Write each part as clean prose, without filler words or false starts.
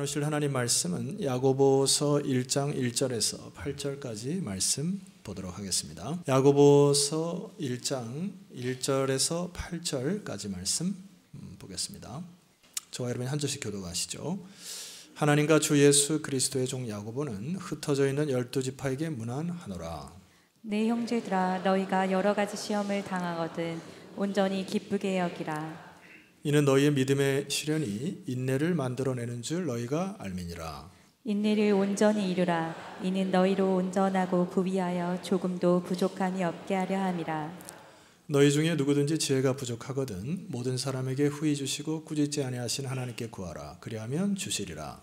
나누실 하나님 말씀은 야고보서 1장 1절에서 8절까지 말씀 보도록 하겠습니다. 야고보서 1장 1절에서 8절까지 말씀 보겠습니다. 저와 여러분이 한 절씩 교독하시죠. 하나님과 주 예수 그리스도의 종 야고보는 흩어져 있는 12지파에게 문안하노라. 내 형제들아, 너희가 여러 가지 시험을 당하거든 온전히 기쁘게 여기라. 이는 너희의 믿음의 시련이 인내를 만들어내는 줄 너희가 알미니라. 인내를 온전히 이루라. 이는 너희로 온전하고 부위하여 조금도 부족함이 없게 하려 함이라. 너희 중에 누구든지 지혜가 부족하거든 모든 사람에게 후히 주시고 꾸짖지 아니하신 하나님께 구하라. 그리하면 주시리라.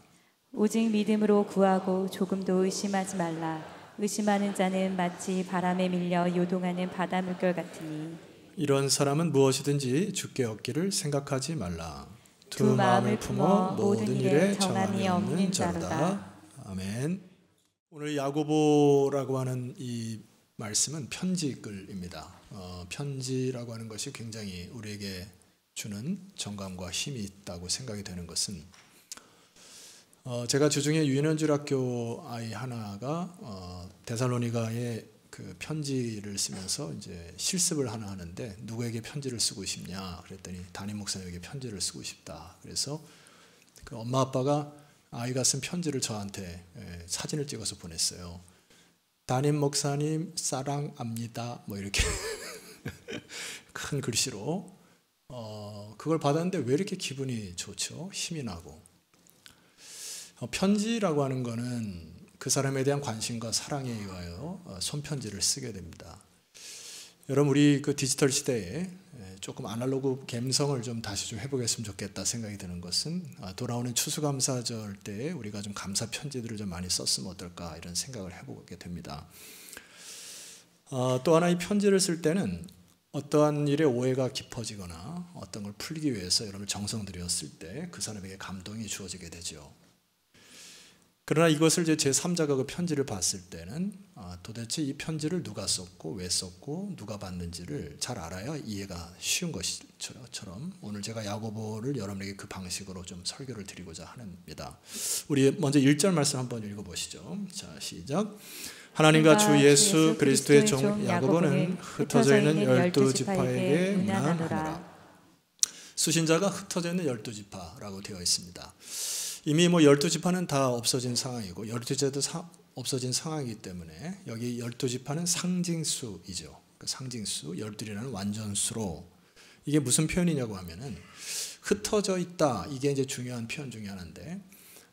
오직 믿음으로 구하고 조금도 의심하지 말라. 의심하는 자는 마치 바람에 밀려 요동하는 바다 물결 같으니 이런 사람은 무엇이든지 주께 얻기를 생각하지 말라. 두 마음을 품어 모든 일에 정함이 없는 자로다. 아멘. 오늘 야고보라고 하는 이 말씀은 편지글입니다. 편지라고 하는 것이 굉장히 우리에게 주는 정감과 힘이 있다고 생각이 되는 것은 제가 주중에 유인원주학교 아이 하나가 데살로니가에 그 편지를 쓰면서 이제 실습을 하나 하는데 누구에게 편지를 쓰고 싶냐 그랬더니 담임 목사님에게 편지를 쓰고 싶다. 그래서 그 엄마 아빠가 아이가 쓴 편지를 저한테 사진을 찍어서 보냈어요. 담임 목사님 사랑합니다. 뭐 이렇게 큰 글씨로 그걸 받았는데 왜 이렇게 기분이 좋죠? 힘이 나고. 편지라고 하는 거는 그 사람에 대한 관심과 사랑에 의하여 손편지를 쓰게 됩니다. 여러분 우리 그 디지털 시대에 조금 아날로그 감성을 좀 다시 좀 해보겠으면 좋겠다 생각이 드는 것은 돌아오는 추수감사절 때에 우리가 좀 감사 편지들을 좀 많이 썼으면 어떨까 이런 생각을 해보게 됩니다. 또 하나 이 편지를 쓸 때는 어떠한 일에 오해가 깊어지거나 어떤 걸 풀기 위해서 여러분 정성 들였을 때 그 사람에게 감동이 주어지게 되죠. 그러나 이것을 이제 제3자가 그 편지를 봤을 때는 도대체 이 편지를 누가 썼고 왜 썼고 누가 받는지를 잘 알아야 이해가 쉬운 것처럼 오늘 제가 야고보를 여러분에게 그 방식으로 좀 설교를 드리고자 합니다. 우리 먼저 1절 말씀 한번 읽어보시죠. 자, 시작. 하나님과 주 예수 그리스도의 종 야고보는 흩어져 있는 12지파에게 문안하노라. 수신자가 흩어져 있는 12지파라고 되어 있습니다. 이미 12지파는 다 없어진 상황이고 12지파도 없어진 상황이기 때문에 여기 12지파는 상징수이죠. 그 상징수 12이라는 완전수로 이게 무슨 표현이냐고 하면은 흩어져 있다. 이게 이제 중요한 표현 중에 하나인데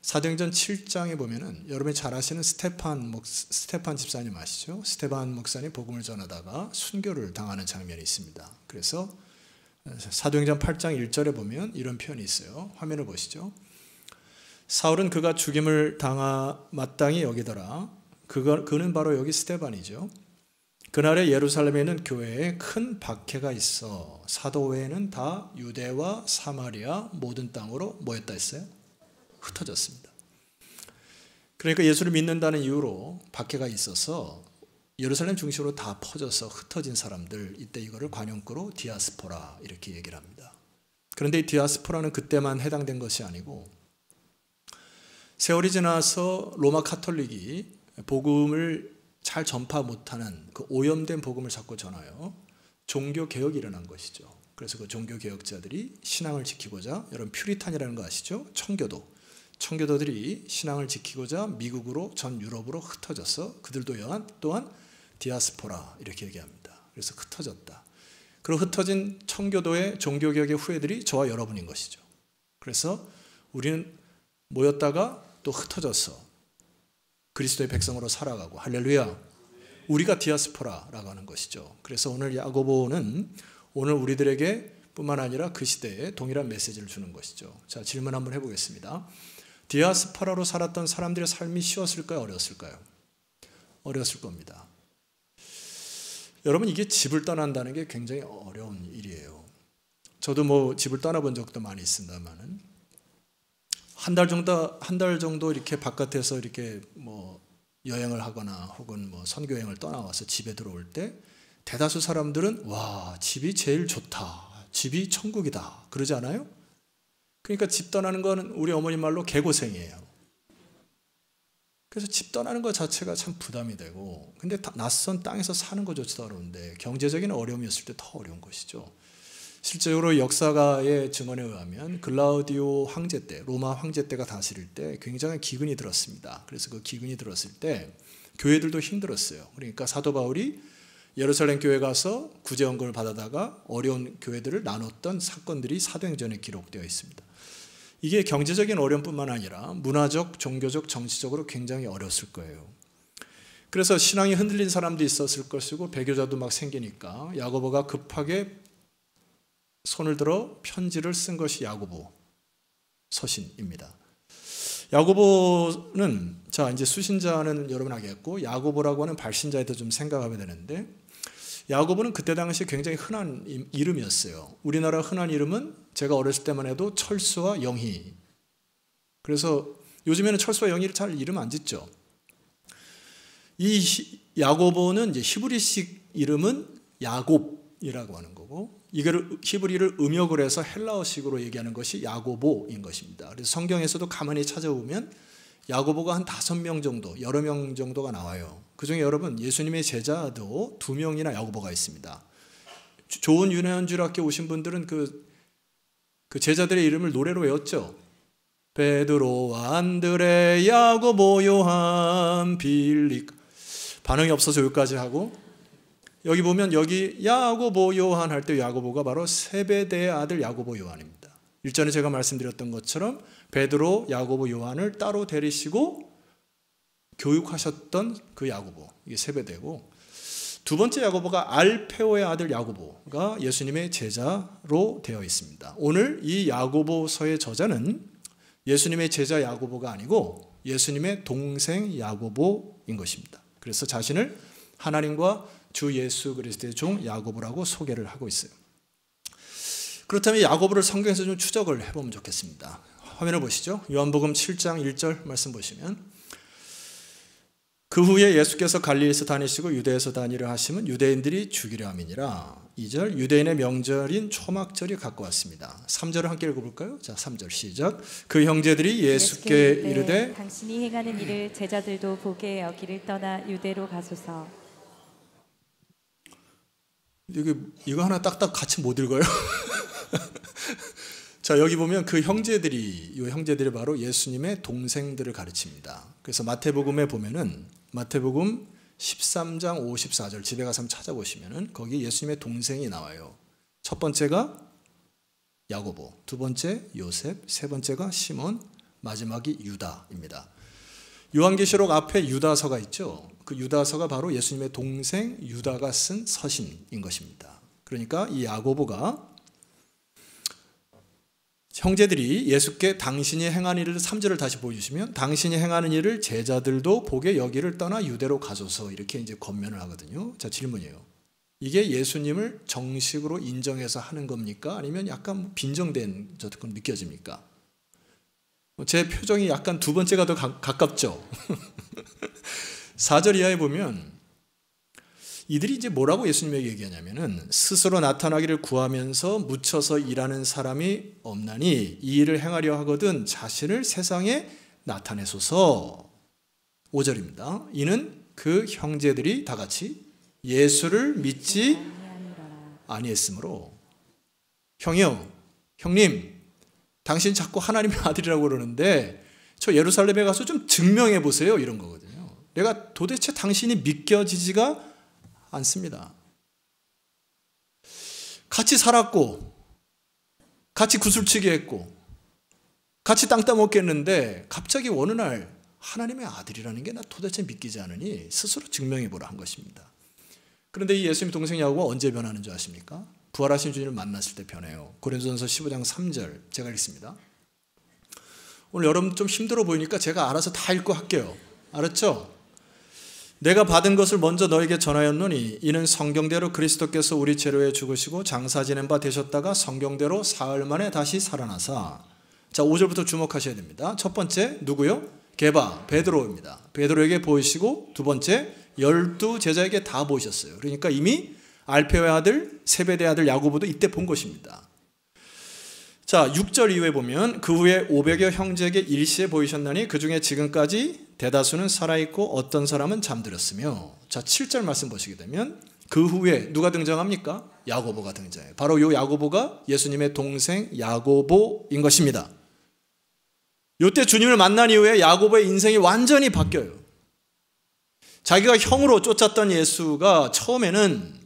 사도행전 7장에 보면은 여러분이 잘 아시는 스테판 집사님 아시죠? 스테반 목사님 복음을 전하다가 순교를 당하는 장면이 있습니다. 그래서 사도행전 8장 1절에 보면 이런 표현이 있어요. 화면을 보시죠. 사울은 그가 죽임을 마땅히 여기더라. 그는 바로 여기 스데반이죠. 그날에 예루살렘에 있는 교회에 큰 박해가 있어 사도 외에는 다 유대와 사마리아 모든 땅으로 뭐였다 했어요? 흩어졌습니다. 그러니까 예수를 믿는다는 이유로 박해가 있어서 예루살렘 중심으로 다 퍼져서 흩어진 사람들, 이때 이거를 관용구로 디아스포라 이렇게 얘기를 합니다. 그런데 이 디아스포라는 그때만 해당된 것이 아니고 세월이 지나서 로마 카톨릭이 복음을 잘 전파 못하는 그 오염된 복음을 자꾸 전하여 종교개혁이 일어난 것이죠. 그래서 그 종교개혁자들이 신앙을 지키고자 여러분 퓨리탄이라는 거 아시죠? 청교도들이 신앙을 지키고자 미국으로 전 유럽으로 흩어져서 그들도 또한 디아스포라 이렇게 얘기합니다. 그래서 흩어졌다. 그리고 흩어진 청교도의 종교개혁의 후예들이 저와 여러분인 것이죠. 그래서 우리는 모였다가 또 흩어져서 그리스도의 백성으로 살아가고 할렐루야. 우리가 디아스포라라고 하는 것이죠. 그래서 오늘 야고보는 오늘 우리들에게 뿐만 아니라 그 시대에 동일한 메시지를 주는 것이죠. 자, 질문 한번 해보겠습니다. 디아스포라로 살았던 사람들의 삶이 쉬웠을까요? 어려웠을까요? 어려웠을 겁니다. 여러분 이게 집을 떠난다는 게 굉장히 어려운 일이에요. 저도 집을 떠나본 적도 많이 있습니다만은 한 달 정도 이렇게 바깥에서 이렇게 여행을 하거나 혹은 선교 여행을 떠나와서 집에 들어올 때 대다수 사람들은 와, 집이 제일 좋다. 집이 천국이다. 그러지 않아요? 그러니까 집 떠나는 건 우리 어머니 말로 개고생이에요. 그래서 집 떠나는 것 자체가 참 부담이 되고, 근데 낯선 땅에서 사는 것조차도 어려운데 경제적인 어려움이었을 때 더 어려운 것이죠. 실제로 역사가의 증언에 의하면 글라우디오 황제 때, 로마 황제 때가 다스릴 때 굉장히 기근이 들었습니다. 그래서 그 기근이 들었을 때 교회들도 힘들었어요. 그러니까 사도 바울이 예루살렘 교회 가서 구제원금을 받아다가 어려운 교회들을 나눴던 사건들이 사도행전에 기록되어 있습니다. 이게 경제적인 어려움뿐만 아니라 문화적, 종교적, 정치적으로 굉장히 어려웠을 거예요. 그래서 신앙이 흔들린 사람도 있었을 것이고 배교자도 막 생기니까 야고보가 급하게 손을 들어 편지를 쓴 것이 야고보 서신입니다. 야고보는, 자 이제 수신자는 여러분 알겠고, 야고보라고 하는 발신자에도 좀 생각하면 되는데, 야고보는 그때 당시 굉장히 흔한 이름이었어요. 우리나라 흔한 이름은 제가 어렸을 때만 해도 철수와 영희. 그래서 요즘에는 철수와 영희를 잘 이름 안 짓죠. 이 야고보는 이제 히브리식 이름은 야곱이라고 하는 거고, 이걸 히브리를 음역을 해서 헬라어식으로 얘기하는 것이 야고보인 것입니다. 그래서 성경에서도 가만히 찾아보면 야고보가 한 5명 정도, 여러 명 정도가 나와요. 그중에 여러분 예수님의 제자도 2명이나 야고보가 있습니다. 좋은 윤회연주학교 오신 분들은 그 제자들의 이름을 노래로 외웠죠. 베드로, 안드레, 야고보, 요한, 빌립. 반응이 없어서 여기까지 하고, 여기 보면 여기 야고보, 요한 할 때 야고보가 바로 세베대의 아들 야고보, 요한입니다. 일전에 제가 말씀드렸던 것처럼 베드로, 야고보, 요한을 따로 데리시고 교육하셨던 그 야고보, 이게 세베대고, 두 번째 야고보가 알페오의 아들 야고보가 예수님의 제자로 되어 있습니다. 오늘 이 야고보서의 저자는 예수님의 제자 야고보가 아니고 예수님의 동생 야고보인 것입니다. 그래서 자신을 하나님과 주 예수 그리스도의 종 야고보라고 소개를 하고 있어요. 그렇다면 야고보를 성경에서 좀 추적을 해보면 좋겠습니다. 화면을 보시죠. 요한복음 7장 1절 말씀 보시면, 그 후에 예수께서 갈릴리에서 다니시고 유대에서 다니려 하시면 유대인들이 죽이려 함이니라. 2절, 유대인의 명절인 초막절이 가까웠습니다. 3절을 함께 읽어볼까요? 자, 3절 시작. 그 형제들이 예수께 이르되 당신이 행하는 일을 제자들도 보게 여기를 떠나 유대로 가소서. 이거 하나 딱딱 같이 못 읽어요? 자, 여기 보면 그 형제들이, 이 형제들이 바로 예수님의 동생들을 가르칩니다. 그래서 마태복음에 보면은 마태복음 13장 54절 집에 가서 한번 찾아보시면은 거기 예수님의 동생이 나와요. 첫 번째가 야고보, 두 번째 요셉, 세 번째가 시몬, 마지막이 유다입니다. 요한계시록 앞에 유다서가 있죠. 그 유다서가 바로 예수님의 동생 유다가 쓴 서신인 것입니다. 그러니까 이 야고보가 형제들이 예수께 당신이 행한 일을 3절을 다시 보여주시면, 당신이 행하는 일을 제자들도 보게 여기를 떠나 유대로 가소서, 이렇게 이제 권면을 하거든요. 자, 질문이에요. 이게 예수님을 정식으로 인정해서 하는 겁니까? 아니면 약간 빈정된 저처럼 느껴집니까? 제 표정이 약간 두 번째가 더 가깝죠. 4절 이하에 보면 이들이 이제 뭐라고 예수님에게 얘기하냐면은, 스스로 나타나기를 구하면서 묻혀서 일하는 사람이 없나니 이 일을 행하려 하거든 자신을 세상에 나타내소서. 5절입니다. 이는 그 형제들이 다 같이 예수를 믿지 아니했으므로. 형이요, 형님, 당신 자꾸 하나님의 아들이라고 그러는데 저 예루살렘에 가서 좀 증명해 보세요, 이런 거거든요. 내가 도대체 당신이 믿겨지지가 않습니다. 같이 살았고 같이 구슬치기 했고 같이 땅 따먹게 했는데 갑자기 어느 날 하나님의 아들이라는 게 나 도대체 믿기지 않으니 스스로 증명해보라 한 것입니다. 그런데 이 예수님 동생 야고보가 언제 변하는 줄 아십니까? 부활하신 주님을 만났을 때 변해요. 고린도전서 15장 3절 제가 읽습니다. 오늘 여러분 좀 힘들어 보이니까 제가 알아서 다 읽고 할게요. 알았죠? 내가 받은 것을 먼저 너에게 전하였노니 이는 성경대로 그리스도께서 우리 죄로에 죽으시고 장사 지낸 바 되셨다가 성경대로 사흘 만에 다시 살아나사. 자, 5절부터 주목하셔야 됩니다. 첫 번째 누구요? 게바, 베드로입니다. 베드로에게 보이시고, 두 번째 12 제자에게 다 보이셨어요. 그러니까 이미 알페오의 아들 세베대의 아들 야고보도 이때 본 것입니다. 자, 자, 6절 이후에 보면 그 후에 500여 형제에게 일시에 보이셨나니 그 중에 지금까지 대다수는 살아있고 어떤 사람은 잠들었으며. 자, 7절 말씀 보시게 되면 그 후에 누가 등장합니까? 야고보가 등장해요. 바로 이 야고보가 예수님의 동생 야고보인 것입니다. 이때 주님을 만난 이후에 야고보의 인생이 완전히 바뀌어요. 자기가 형으로 쫓았던 예수가 처음에는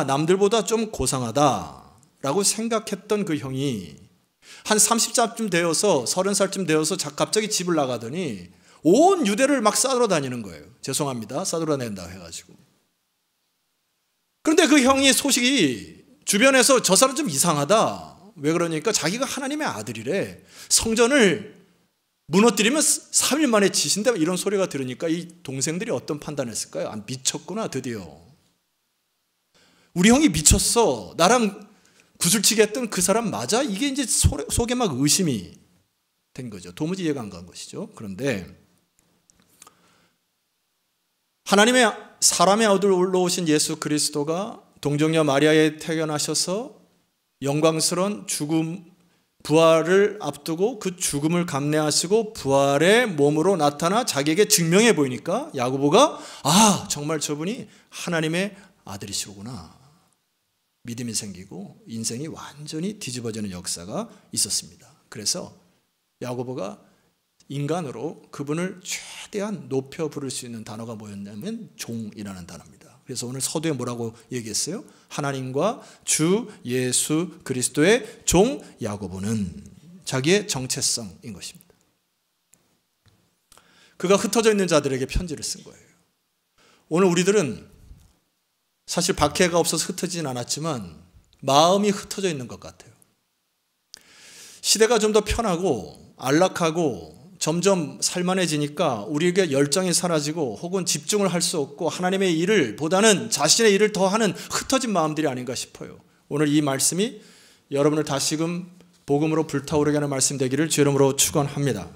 남들보다 좀 고상하다라고 생각했던 그 형이 한 30살쯤 되어서 30살쯤 되어서 갑자기 집을 나가더니 온 유대를 막 싸돌아 다니는 거예요. 죄송합니다. 싸돌아 낸다고 해가지고. 그런데 그 형이 소식이 주변에서 저 사람 좀 이상하다. 왜 그러니까 자기가 하나님의 아들이래. 성전을 무너뜨리면 3일 만에 지신다. 이런 소리가 들으니까 이 동생들이 어떤 판단을 했을까요? 미쳤구나 드디어. 우리 형이 미쳤어. 나랑 구슬치게 했던 그 사람 맞아? 이게 이제 속에 막 의심이 된 거죠. 도무지 이해가 안 간 것이죠. 그런데 하나님의 사람의 아들로 오신 예수 그리스도가 동정녀 마리아에 태어나셔서 영광스러운 부활을 앞두고 그 죽음을 감내하시고 부활의 몸으로 나타나 자기에게 증명해 보이니까 야고보가 정말 저분이 하나님의 아들이시구나. 믿음이 생기고 인생이 완전히 뒤집어지는 역사가 있었습니다. 그래서 야고보가 인간으로 그분을 최대한 높여 부를 수 있는 단어가 뭐였냐면 종이라는 단어입니다. 그래서 오늘 서두에 뭐라고 얘기했어요? 하나님과 주 예수 그리스도의 종 야고보는 자기의 정체성인 것입니다. 그가 흩어져 있는 자들에게 편지를 쓴 거예요. 오늘 우리들은 사실 박해가 없어서 흩어지진 않았지만 마음이 흩어져 있는 것 같아요. 시대가 좀 더 편하고 안락하고 점점 살만해지니까 우리에게 열정이 사라지고 혹은 집중을 할 수 없고 하나님의 일을 보다는 자신의 일을 더 하는 흩어진 마음들이 아닌가 싶어요. 오늘 이 말씀이 여러분을 다시금 복음으로 불타오르게 하는 말씀 되기를 주 이름으로 축원합니다.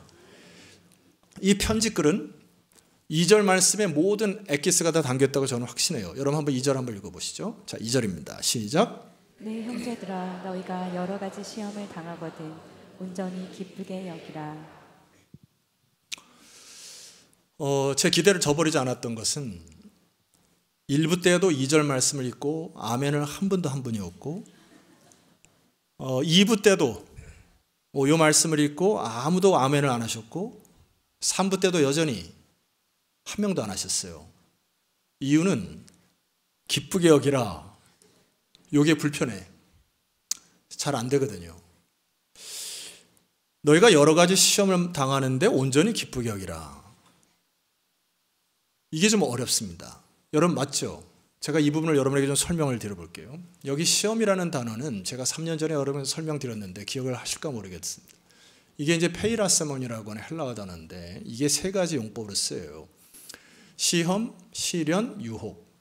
이 편지글은 2절 말씀에 모든 엑기스가 다 담겼다고 저는 확신해요. 여러분 한번 2절 한번 읽어보시죠. 자, 2절입니다. 시작. 네, 형제들아, 너희가 여러 가지 시험을 당하거든 온전히 기쁘게 여기라. 제 기대를 저버리지 않았던 것은 1부 때에도 2절 말씀을 읽고 아멘을 한 분도 한 분이 없고 2부 때도 이 말씀을 읽고 아무도 아멘을 안 하셨고 3부 때도 여전히 한 명도 안 하셨어요. 이유는 기쁘게 여기라. 요게 불편해. 잘 안 되거든요. 너희가 여러 가지 시험을 당하는데 온전히 기쁘게 여기라. 이게 좀 어렵습니다. 여러분 맞죠? 제가 이 부분을 여러분에게 좀 설명을 드려볼게요. 여기 시험이라는 단어는 제가 3년 전에 여러분에게 설명드렸는데 기억을 하실까 모르겠습니다. 이게 이제 페이라세몬이라고 하는 헬라어 단어인데 이게 세 가지 용법으로 쓰여요. 시험, 시련, 유혹.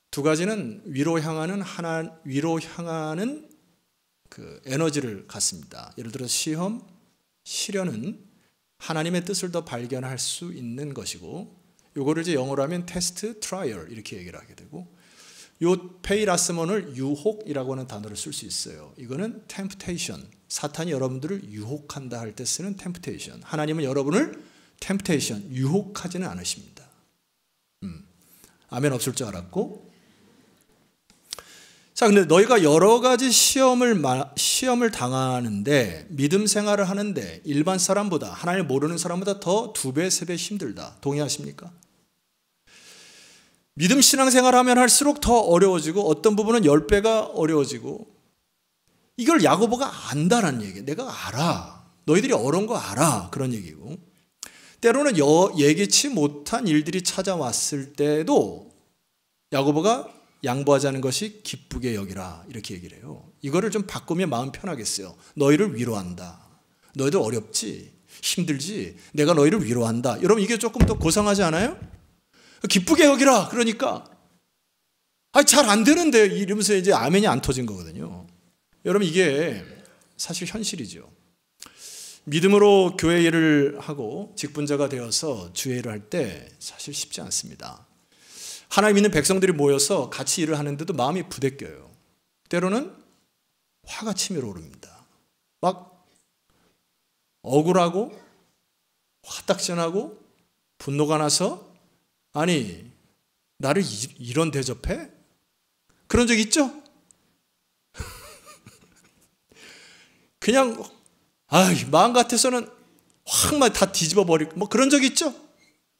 두 가지는 위로 향하는 그 에너지를 갖습니다. 예를 들어 시험, 시련은 하나님의 뜻을 더 발견할 수 있는 것이고 요거를 이제 영어로 하면 테스트, 트라이얼 이렇게 얘기를 하게 되고 요 페이라스몬을 유혹이라고 하는 단어를 쓸 수 있어요. 이거는 템프테이션. 사탄이 여러분들을 유혹한다 할 때 쓰는 템프테이션. 하나님은 여러분을 템프테이션, 유혹하지는 않으십니다. 아멘 없을 줄 알았고. 자, 근데 너희가 여러 가지 시험을 당하는데 믿음 생활을 하는데 일반 사람보다 하나님을 모르는 사람보다 더 2배, 3배 힘들다. 동의하십니까? 믿음 신앙생활 하면 할수록 더 어려워지고 어떤 부분은 10배가 어려워지고 이걸 야고보가 안다라는 얘기예요. 내가 알아. 너희들이 어려운 거 알아. 그런 얘기고 때로는 예기치 못한 일들이 찾아왔을 때도 야고보가 양보하자는 것이 기쁘게 여기라 이렇게 얘기를 해요. 이거를 좀 바꾸면 마음 편하겠어요. 너희를 위로한다. 너희들 어렵지? 힘들지? 내가 너희를 위로한다. 여러분 이게 조금 더 고상하지 않아요? 기쁘게 여기라. 그러니까 잘 안 되는데 이러면서 이제 아멘이 안 터진 거거든요. 여러분 이게 사실 현실이죠. 믿음으로 교회 일을 하고 직분자가 되어서 주의 일을 할 때 사실 쉽지 않습니다. 하나님 믿는 백성들이 모여서 같이 일을 하는데도 마음이 부대껴요. 때로는 화가 치밀어 오릅니다. 막 억울하고 화딱지나고 분노가 나서 아니 나를 이런 대접해? 그런 적 있죠? 그냥 마음 같아서는 확 다 뒤집어 버리고 뭐 그런 적 있죠?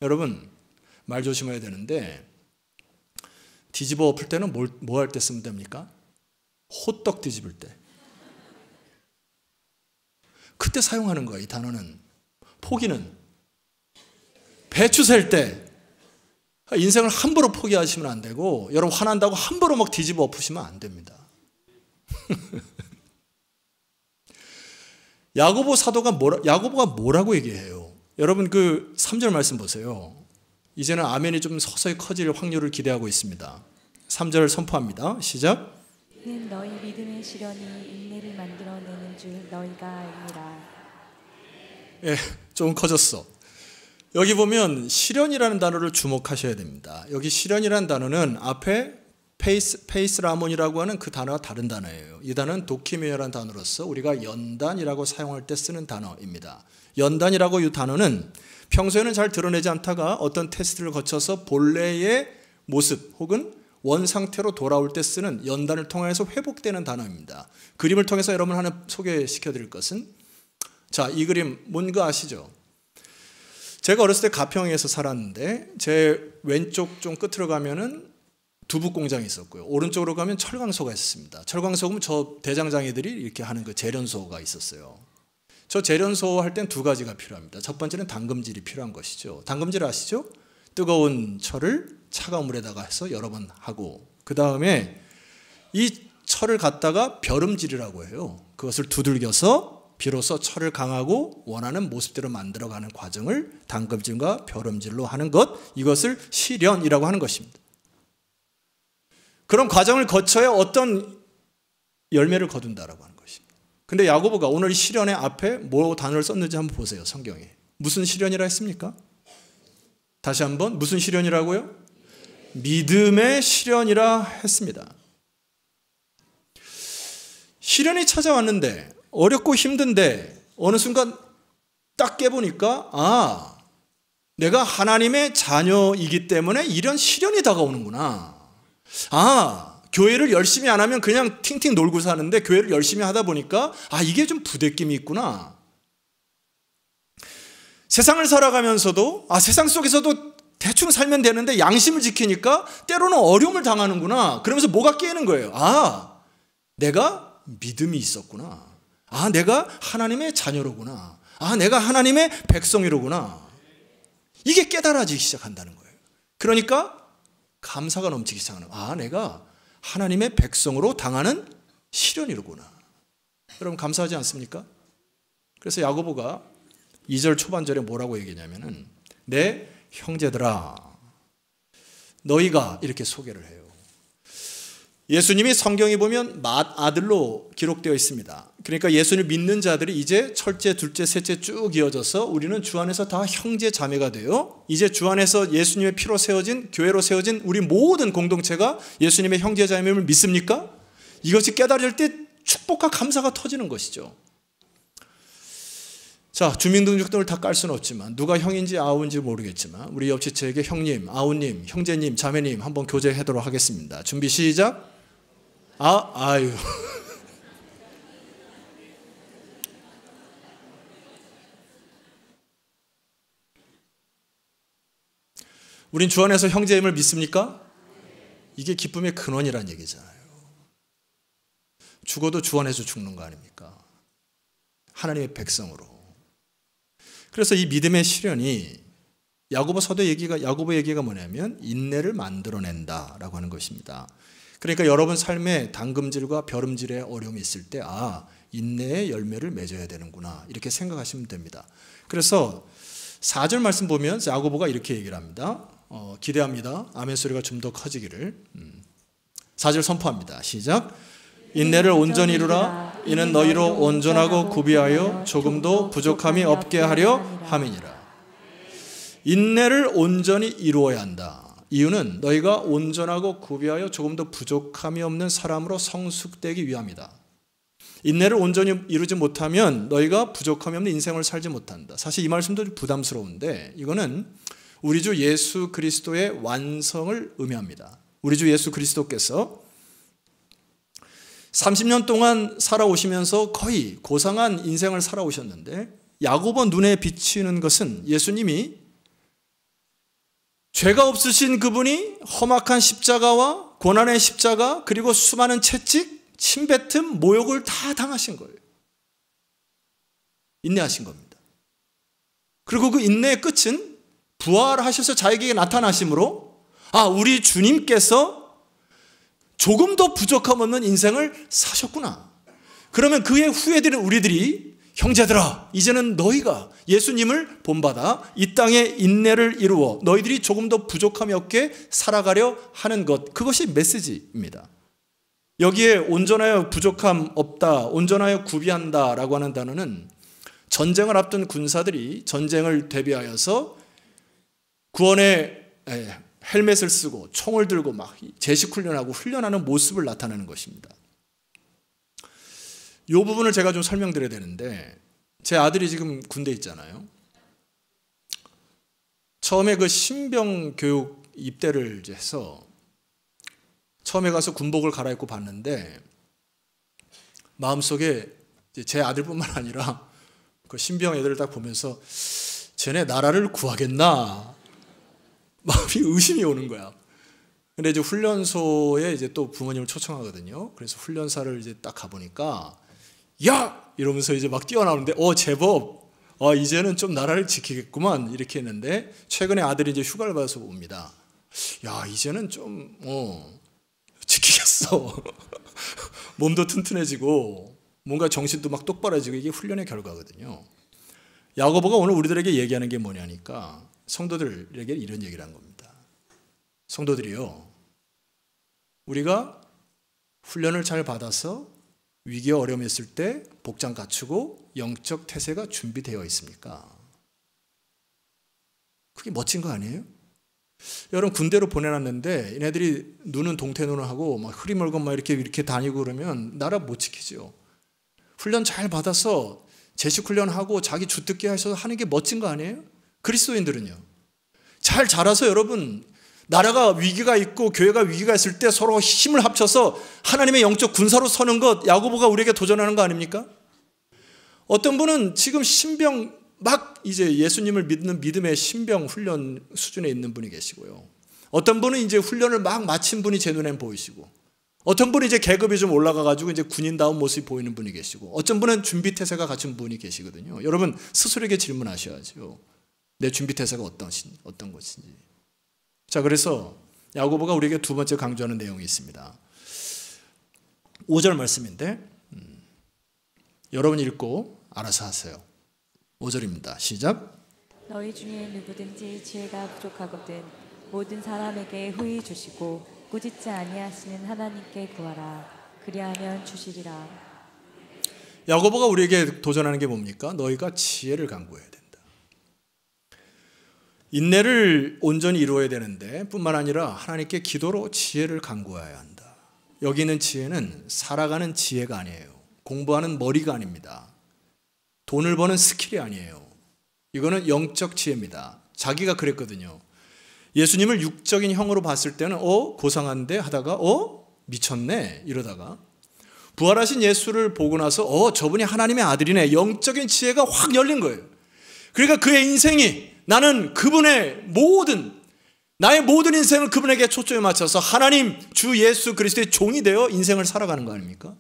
여러분 말 조심해야 되는데 뒤집어 엎을 때는 뭐 할 때 쓰면 됩니까? 호떡 뒤집을 때. 그때 사용하는 거예요. 이 단어는. 포기는 배추 셀 때 인생을 함부로 포기하시면 안 되고 여러분 화난다고 함부로 막 뒤집어 엎으시면 안 됩니다. 야고보 사도가 야고보가 뭐라고 얘기해요? 여러분 그 3절 말씀 보세요. 이제는 아멘이 좀 서서히 커질 확률을 기대하고 있습니다. 3절 선포합니다. 시작. 이는 너희 믿음의 시련이 인내를 만들어내는 줄 너희가 알미라. 예, 조금 커졌어. 여기 보면 시련이라는 단어를 주목하셔야 됩니다. 여기 시련이라는 단어는 앞에 페이스라몬이라고 하는 그 단어와 다른 단어예요. 이 단어는 도키미어라는 단어로서 우리가 연단이라고 사용할 때 쓰는 단어입니다. 연단이라고 이 단어는 평소에는 잘 드러내지 않다가 어떤 테스트를 거쳐서 본래의 모습 혹은 원상태로 돌아올 때 쓰는 연단을 통해서 회복되는 단어입니다. 그림을 통해서 여러분 하나 소개시켜 드릴 것은 자, 이 그림 뭔가 아시죠? 제가 어렸을 때 가평에서 살았는데 제 왼쪽 좀 끝으로 가면은 두부 공장이 있었고요. 오른쪽으로 가면 철광소가 있었습니다. 철광소는 저 대장장이들이 이렇게 하는 그 재련소가 있었어요. 저 재련소 할 땐 두 가지가 필요합니다. 첫 번째는 담금질이 필요한 것이죠. 담금질 아시죠? 뜨거운 철을 차가운 물에다가 해서 여러 번 하고 그 다음에 이 철을 갖다가 벼름질이라고 해요. 그것을 두들겨서 비로소 철을 강하고 원하는 모습대로 만들어가는 과정을 담금질과 벼름질로 하는 것, 이것을 시련이라고 하는 것입니다. 그런 과정을 거쳐야 어떤 열매를 거둔다라고 하는 것입니다. 근데 야고보가 오늘 시련의 앞에 뭐 단어를 썼는지 한번 보세요. 성경에. 무슨 시련이라 했습니까? 다시 한번 무슨 시련이라고요? 믿음의 시련이라 했습니다. 시련이 찾아왔는데 어렵고 힘든데 어느 순간 딱 깨보니까 내가 하나님의 자녀이기 때문에 이런 시련이 다가오는구나. 교회를 열심히 안 하면 그냥 팅팅 놀고 사는데 교회를 열심히 하다 보니까 이게 좀 부대낌이 있구나. 세상을 살아가면서도 세상 속에서도 대충 살면 되는데 양심을 지키니까 때로는 어려움을 당하는구나. 그러면서 뭐가 깨는 거예요? 내가 믿음이 있었구나. 내가 하나님의 자녀로구나. 내가 하나님의 백성이로구나. 이게 깨달아지기 시작한다는 거예요. 그러니까 감사가 넘치기 시작하는 거예요. 내가 하나님의 백성으로 당하는 시련이로구나. 여러분 감사하지 않습니까? 그래서 야고보가 2절 초반절에 뭐라고 얘기냐면은 내 형제들아 너희가 이렇게 소개를 해요. 예수님이 성경에 보면 맏아들로 기록되어 있습니다. 그러니까 예수님을 믿는 자들이 이제 첫째, 둘째, 셋째 쭉 이어져서 우리는 주 안에서 다 형제 자매가 돼요. 이제 주 안에서 예수님의 피로 세워진 교회로 세워진 우리 모든 공동체가 예수님의 형제 자매임을 믿습니까? 이것이 깨달을 때 축복과 감사가 터지는 것이죠. 자, 주민등록등을 다 깔 수는 없지만 누가 형인지 아우인지 모르겠지만 우리 옆지체에게 형님, 아우님, 형제님, 자매님 한번 교제하도록 하겠습니다. 준비 시작. 아유. 우린 주 안에서 형제임을 믿습니까? 이게 기쁨의 근원이란 얘기잖아요. 죽어도 주 안에서 죽는 거 아닙니까? 하나님의 백성으로. 그래서 이 믿음의 시련이 야고보 얘기가 뭐냐면 인내를 만들어낸다라고 하는 것입니다. 그러니까 여러분 삶에 담금질과 벼름질의 어려움이 있을 때 인내의 열매를 맺어야 되는구나 이렇게 생각하시면 됩니다. 그래서 4절 말씀 보면 야고보가 이렇게 얘기를 합니다. 기대합니다. 아멘 소리가 좀 더 커지기를. 4절 선포합니다. 시작. 인내를 온전히 이루라. 이는 너희로 온전하고 구비하여 조금도 부족함이 없게 하려 함이니라. 인내를 온전히 이루어야 한다. 이유는 너희가 온전하고 구비하여 조금도 부족함이 없는 사람으로 성숙되기 위함이다. 인내를 온전히 이루지 못하면 너희가 부족함이 없는 인생을 살지 못한다. 사실 이 말씀도 좀 부담스러운데 이거는 우리 주 예수 그리스도의 완성을 의미합니다. 우리 주 예수 그리스도께서 30년 동안 살아오시면서 거의 고상한 인생을 살아오셨는데 야고보 눈에 비치는 것은 예수님이 죄가 없으신 그분이 험악한 십자가와 고난의 십자가 그리고 수많은 채찍, 침뱉음, 모욕을 다 당하신 거예요. 인내하신 겁니다. 그리고 그 인내의 끝은 부활하셔서 자기에게 나타나심으로 우리 주님께서 조금도 부족함 없는 인생을 사셨구나. 그러면 그의 후예들인 우리들이 형제들아 이제는 너희가 예수님을 본받아 이 땅에 인내를 이루어 너희들이 조금 더 부족함이 없게 살아가려 하는 것, 그것이 메시지입니다. 여기에 온전하여 부족함 없다, 온전하여 구비한다 라고 하는 단어는 전쟁을 앞둔 군사들이 전쟁을 대비하여서 구원의 헬멧을 쓰고 총을 들고 막 제식 훈련하는 모습을 나타내는 것입니다. 이 부분을 제가 좀 설명드려야 되는데 제 아들이 지금 군대에 있잖아요. 처음에 그 신병 교육 입대를 해서 처음에 가서 군복을 갈아입고 봤는데 마음속에 제 아들뿐만 아니라 그 신병 애들을 딱 보면서 쟤네 나라를 구하겠나 마음이 의심이 오는 거야. 근데 이제 훈련소에 이제 또 부모님을 초청하거든요. 그래서 훈련사를 이제 딱 가보니까 야! 이러면서 이제 막 뛰어나오는데 제법 이제는 좀 나라를 지키겠구만 이렇게 했는데 최근에 아들이 이제 휴가를 받아서 옵니다. 야 이제는 좀 지키겠어. 몸도 튼튼해지고 뭔가 정신도 막 똑바로지고 이게 훈련의 결과거든요. 야고보가 오늘 우리들에게 얘기하는 게 뭐냐니까 성도들에게 이런 얘기를 한 겁니다. 성도들이요, 우리가 훈련을 잘 받아서 위기와 어려움이 있을 때 복장 갖추고 영적 태세가 준비되어 있습니까? 그게 멋진 거 아니에요? 여러분 군대로 보내놨는데 얘네들이 눈은 동태눈을 하고 막 흐리멀건 막 이렇게 다니고 그러면 나라 못 지키죠. 훈련 잘 받아서 제식 훈련하고 자기 주특기 하셔서 하는 게 멋진 거 아니에요? 그리스도인들은요, 잘 자라서 여러분 나라가 위기가 있고 교회가 위기가 있을 때 서로 힘을 합쳐서 하나님의 영적 군사로 서는 것, 야고보가 우리에게 도전하는 거 아닙니까? 어떤 분은 지금 신병 막 이제 예수님을 믿는 믿음의 신병 훈련 수준에 있는 분이 계시고요. 어떤 분은 이제 훈련을 막 마친 분이 제 눈엔 보이시고, 어떤 분은 이제 계급이 좀 올라가가지고 이제 군인다운 모습이 보이는 분이 계시고, 어떤 분은 준비 태세가 갖춘 분이 계시거든요. 여러분 스스로에게 질문하셔야죠. 내 준비 태세가 어떤 것인지. 자, 그래서 야고보가 우리에게 두 번째 강조하는 내용이 있습니다. 5절 말씀인데 여러분 읽고 알아서 하세요. 5절입니다. 시작. 너희 중에 누구든지 지혜가 부족하거든 모든 사람에게 후히 주시고 꾸짖지 아니하시는 하나님께 구하라. 그리하면 주시리라. 야고보가 우리에게 도전하는 게 뭡니까? 너희가 지혜를 간구해야 된다. 인내를 온전히 이루어야 되는데 뿐만 아니라 하나님께 기도로 지혜를 간구해야 한다. 여기 있는 지혜는 살아가는 지혜가 아니에요. 공부하는 머리가 아닙니다. 돈을 버는 스킬이 아니에요. 이거는 영적 지혜입니다. 자기가 그랬거든요. 예수님을 육적인 형으로 봤을 때는 고상한데 하다가 미쳤네 이러다가 부활하신 예수를 보고 나서 저분이 하나님의 아들이네, 영적인 지혜가 확 열린 거예요. 그러니까 그의 인생이 나는 그분의 나의 모든 인생을 그분에게 초점에 맞춰서 하나님 주 예수 그리스도의 종이 되어 인생을 살아가는 거 아닙니까?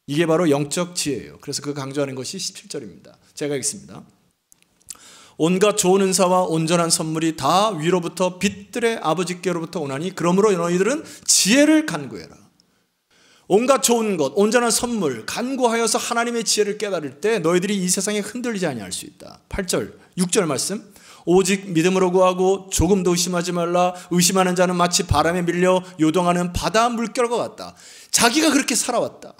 이게 바로 영적 지혜예요. 그래서 그 강조하는 것이 17절입니다. 제가 읽습니다. 온갖 좋은 은사와 온전한 선물이 다 위로부터 빛들의 아버지께로부터 오나니 그러므로 너희들은 지혜를 간구해라. 온갖 좋은 것, 온전한 선물 간구하여서 하나님의 지혜를 깨달을 때 너희들이 이 세상에 흔들리지 아니할 수 있다. 8절, 6절 말씀. 오직 믿음으로 구하고 조금도 의심하지 말라. 의심하는 자는 마치 바람에 밀려 요동하는 바다 물결과 같다. 자기가 그렇게 살아왔다.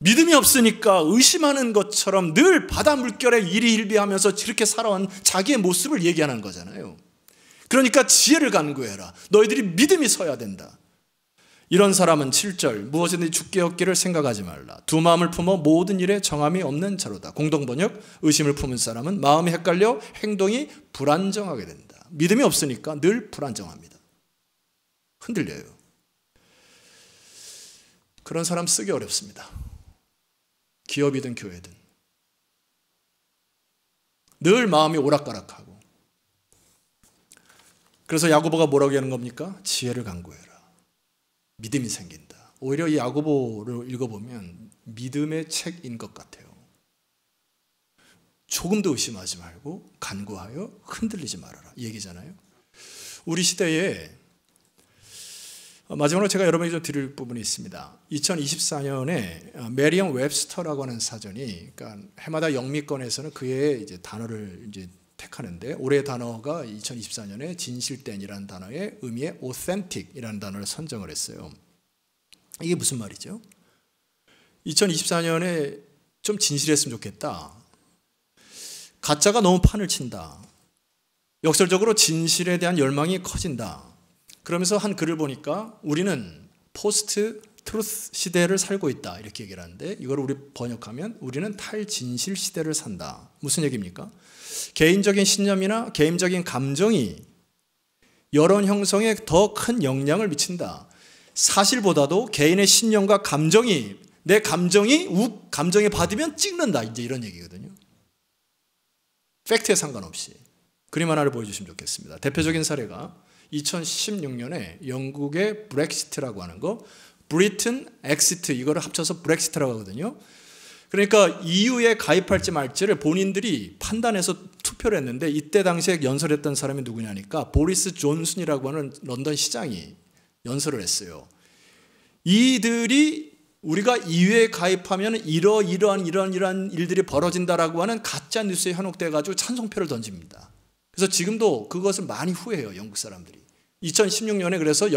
믿음이 없으니까 의심하는 것처럼 늘 바다 물결에 일희일비하면서 그렇게 살아온 자기의 모습을 얘기하는 거잖아요. 그러니까 지혜를 간구해라. 너희들이 믿음이 서야 된다. 이런 사람은 7절 무엇이든지 죽게 얻기를 생각하지 말라. 두 마음을 품어 모든 일에 정함이 없는 자로다. 공동번역 의심을 품은 사람은 마음이 헷갈려 행동이 불안정하게 된다. 믿음이 없으니까 늘 불안정합니다. 흔들려요. 그런 사람 쓰기 어렵습니다. 기업이든 교회든 늘 마음이 오락가락하고. 그래서 야고보가 뭐라고 하는 겁니까? 지혜를 간구해라. 믿음이 생긴다. 오히려 이 야고보를 읽어보면 믿음의 책인 것 같아요. 조금도 의심하지 말고 간구하여 흔들리지 말아라 이 얘기잖아요. 우리 시대에 마지막으로 제가 여러분에게 좀 드릴 부분이 있습니다. 2024년에 메리엄 웹스터라고 하는 사전이, 그러니까 해마다 영미권에서는 그의 이제 단어를 이제 택하는데, 올해 단어가 2024년에 진실된이라는 단어의 의미의 authentic이라는 단어를 선정을 했어요. 이게 무슨 말이죠? 2024년에 좀 진실했으면 좋겠다. 가짜가 너무 판을 친다. 역설적으로 진실에 대한 열망이 커진다. 그러면서 한 글을 보니까 우리는 포스트 트루스 시대를 살고 있다 이렇게 얘기를 하는데, 이걸 우리 번역하면 우리는 탈진실 시대를 산다. 무슨 얘기입니까? 개인적인 신념이나 개인적인 감정이 여론 형성에 더 큰 영향을 미친다. 사실보다도 개인의 신념과 감정이, 내 감정이 감정에 받으면 찍는다, 이제 이런 얘기거든요. 팩트에 상관없이. 그림 하나를 보여주시면 좋겠습니다. 대표적인 사례가 2016년에 영국의 브렉시트라고 하는 거, 브리튼 엑시트, 이거를 합쳐서 브렉시트라고 하거든요. 그러니까 EU에 가입할지 말지를 본인들이 판단해서 투표를 했는데, 이때 당시에 연설했던 사람이 누구냐니까 보리스 존슨이라고 하는 런던 시장이 연설을 했어요. 이들이 우리가 EU에 가입하면 이러한 일들이 벌어진다라고 하는 가짜 뉴스에 현혹돼 가지고 찬성표를 던집니다. 그래서 지금도 그것을 많이 후회해요, 영국 사람들이. 2016년에 그래서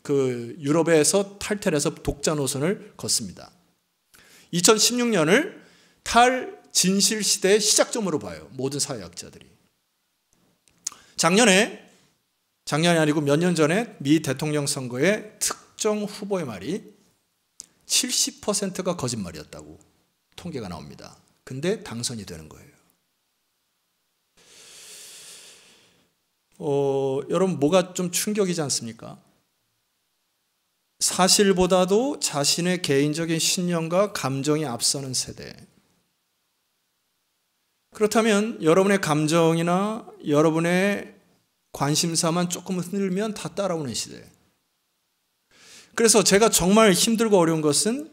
유럽에서 탈퇴해서 독자 노선을 걷습니다. 2016년을 탈진실 시대의 시작점으로 봐요, 모든 사회학자들이. 작년이 아니고 몇 년 전에 미 대통령 선거의 특정 후보의 말이 70%가 거짓말이었다고 통계가 나옵니다. 근데 당선이 되는 거예요. 여러분, 뭐가 좀 충격이지 않습니까? 사실보다도 자신의 개인적인 신념과 감정이 앞서는 세대. 그렇다면 여러분의 감정이나 여러분의 관심사만 조금 흔들면 다 따라오는 시대. 그래서 제가 정말 힘들고 어려운 것은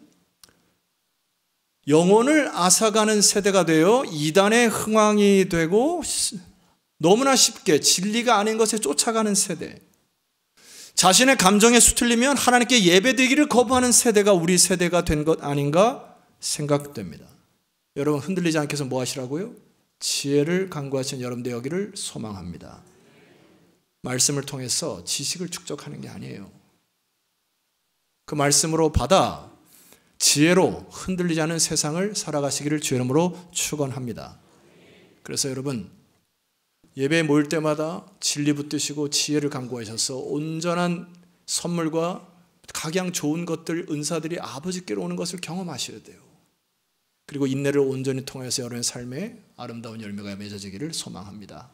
영혼을 앗아가는 세대가 되어 이단의 흥왕이 되고 너무나 쉽게 진리가 아닌 것에 쫓아가는 세대. 자신의 감정에 수틀리면 하나님께 예배드리기를 거부하는 세대가 우리 세대가 된 것 아닌가 생각됩니다. 여러분, 흔들리지 않게 해서 뭐 하시라고요? 지혜를 간구하시는 여러분들 여기를 소망합니다. 말씀을 통해서 지식을 축적하는 게 아니에요. 그 말씀으로 받아 지혜로 흔들리지 않은 세상을 살아가시기를 주의 이름으로 축원합니다. 그래서 여러분, 예배에 모일 때마다 진리 붙드시고 지혜를 간구하셔서 온전한 선물과 각양 좋은 것들, 은사들이 아버지께로 오는 것을 경험하셔야 돼요. 그리고 인내를 온전히 통해서 여러분의 삶에 아름다운 열매가 맺어지기를 소망합니다.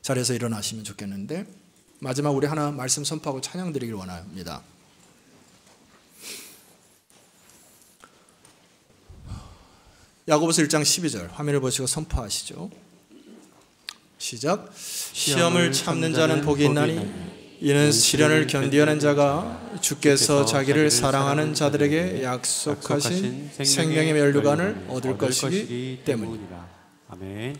자리에서 일어나시면 좋겠는데, 마지막 우리 하나 말씀 선포하고 찬양 드리길 원합니다. 야고보서 1장 12절 화면을 보시고 선포하시죠. 시작. 시험을 참는 자는 복이 있나니 이는 시련을 견디어낸 자가 주께서 자기를 사랑하는 자들에게 약속하신 생명의 면류관을 얻을 것이기 때문이다. 아멘.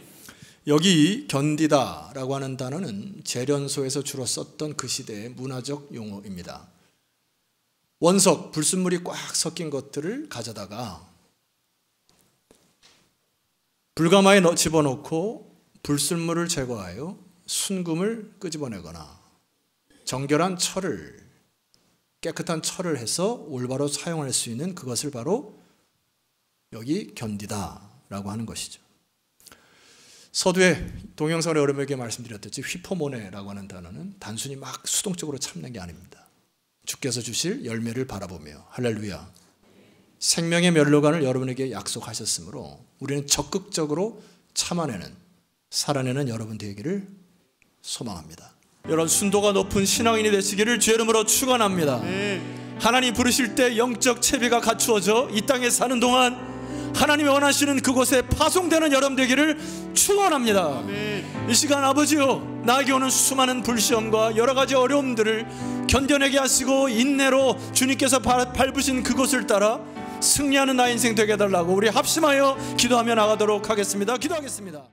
여기 견디다라고 하는 단어는 재련소에서 주로 썼던 그 시대의 문화적 용어입니다. 원석, 불순물이 꽉 섞인 것들을 가져다가 불가마에 집어넣고 불순물을 제거하여 순금을 끄집어내거나 정결한 철을, 깨끗한 철을 해서 올바로 사용할 수 있는 그것을 바로 여기 견디다라고 하는 것이죠. 서두에 동영상을 여러분에게 말씀드렸듯이 휘포모네라고 하는 단어는 단순히 막 수동적으로 참는 게 아닙니다. 주께서 주실 열매를 바라보며. 할렐루야. 생명의 멸로관을 여러분에게 약속하셨으므로 우리는 적극적으로 참아내는, 살아내는 여러분 되기를 소망합니다. 여러분 순도가 높은 신앙인이 되시기를 주의 이름으로 축원합니다. 하나님 부르실 때 영적 채비가 갖추어져 이 땅에 사는 동안 하나님이 원하시는 그곳에 파송되는 여러분 되기를 축원합니다. 이 시간 아버지요, 나에게 오는 수많은 불시험과 여러 가지 어려움들을 견뎌내게 하시고 인내로 주님께서 밟으신 그곳을 따라 승리하는 나의 인생 되게 해달라고 우리 합심하여 기도하며 나가도록 하겠습니다. 기도하겠습니다.